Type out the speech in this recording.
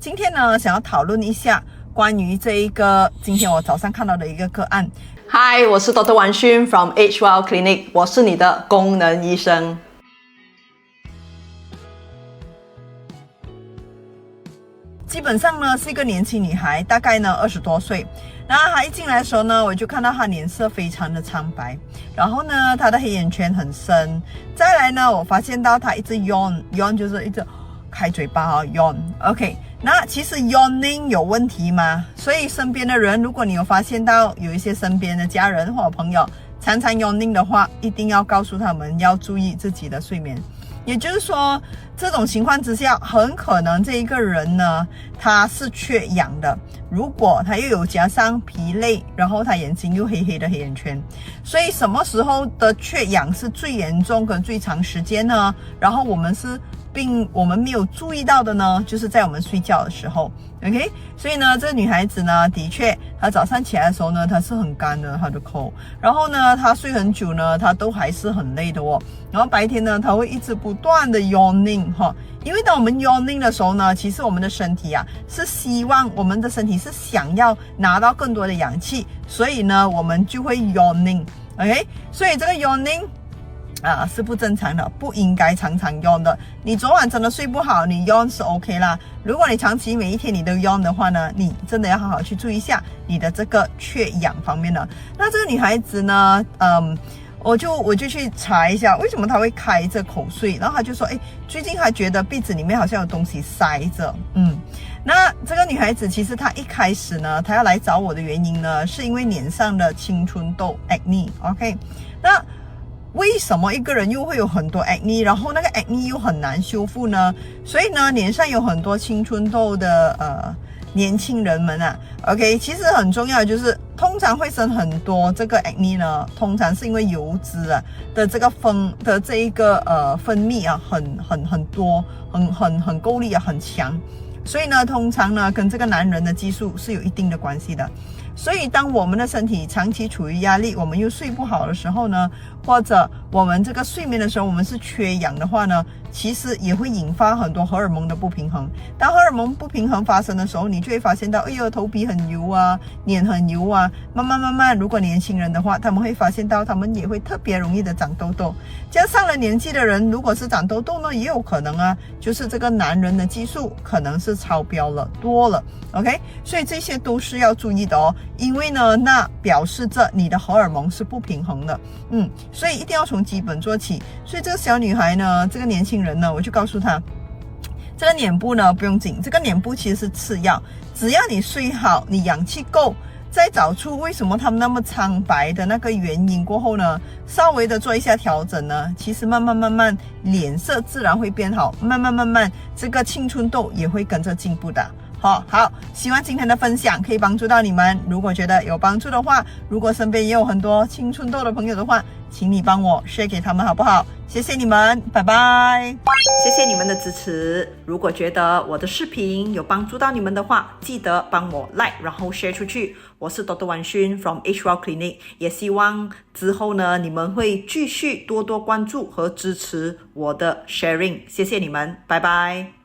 今天呢，想要讨论一下关于这一个今天我早上看到的一个个案。Hi， 我是 Dr. 王勋 from HWL Clinic， 我是你的功能医生。基本上呢是一个年轻女孩，大概呢20多岁。然后她一进来的时候呢，我就看到她脸色非常的苍白，然后呢她的黑眼圈很深。再来呢，我发现到她一直 yawn 就是一直开嘴巴yawn。OK， 那其实 yawning 有问题吗？所以身边的人，如果你有发现到有一些身边的家人或者朋友常常 yawning 的话，一定要告诉他们要注意自己的睡眠。也就是说，这种情况之下，很可能这一个人呢，他是缺氧的。如果他又有加上疲累，然后他眼睛又黑黑的黑眼圈，所以什么时候的缺氧是最严重跟最长时间呢？然后我们没有注意到的呢，就是在我们睡觉的时候 ，OK？ 所以呢，这个女孩子呢，的确，她早上起来的时候呢，她是很干的，她的口，然后呢，她睡很久呢，她都还是很累的哦。然后白天呢，她会一直不断的 yawning 哈，因为当我们 yawning 的时候呢，其实我们的身体啊是希望我们的身体是想要拿到更多的氧气，所以呢，我们就会 yawning，OK？ 所以这个 yawning是不正常的，不应该常常yawn的。你昨晚真的睡不好，你yawn是 OK 啦。如果你长期每一天你都yawn的话呢，你真的要好好去注意一下你的这个缺氧方面的。那这个女孩子呢，我就去查一下为什么她会开这口水，然后她就说，最近她觉得鼻子里面好像有东西塞着，那这个女孩子其实她一开始呢，她要来找我的原因呢，是因为脸上的青春痘 acne，OK？ 那为什么一个人又会有很多 acne， 然后那个 acne 又很难修复呢？所以呢，脸上有很多青春痘的年轻人们OK， 其实很重要的就是通常会生很多这个 acne 呢，通常是因为油脂的这个分泌很多，很够力很强，所以呢，通常呢跟这个男人的激素是有一定的关系的。所以当我们的身体长期处于压力，我们又睡不好的时候呢，或者我们这个睡眠的时候我们是缺氧的话呢，其实也会引发很多荷尔蒙的不平衡。当荷尔蒙不平衡发生的时候，你就会发现到头皮很油脸很油慢慢，如果年轻人的话，他们会发现到他们也会特别容易的长痘痘。加上了年纪的人，如果是长痘痘呢，也有可能就是这个男人的激素可能是超标了多了 OK， 所以这些都是要注意的哦。因为呢，那表示着你的荷尔蒙是不平衡的，所以一定要从基本做起。所以这个小女孩呢，这个年轻人呢，我就告诉她，这个脸部呢不用紧，这个脸部其实是次要，只要你睡好，你氧气够，再找出为什么他们那么苍白的那个原因过后呢，稍微的做一下调整呢，其实慢慢脸色自然会变好，慢慢这个青春痘也会跟着进步的。好，希望今天的分享可以帮助到你们。如果觉得有帮助的话，如果身边也有很多青春痘的朋友的话，请你帮我 share 给他们好不好？谢谢你们，拜拜。谢谢你们的支持。如果觉得我的视频有帮助到你们的话，记得帮我 like 然后 share 出去。我是 Dr. 王勋 from HWL Clinic， 也希望之后呢，你们会继续多多关注和支持我的 sharing。谢谢你们，拜拜。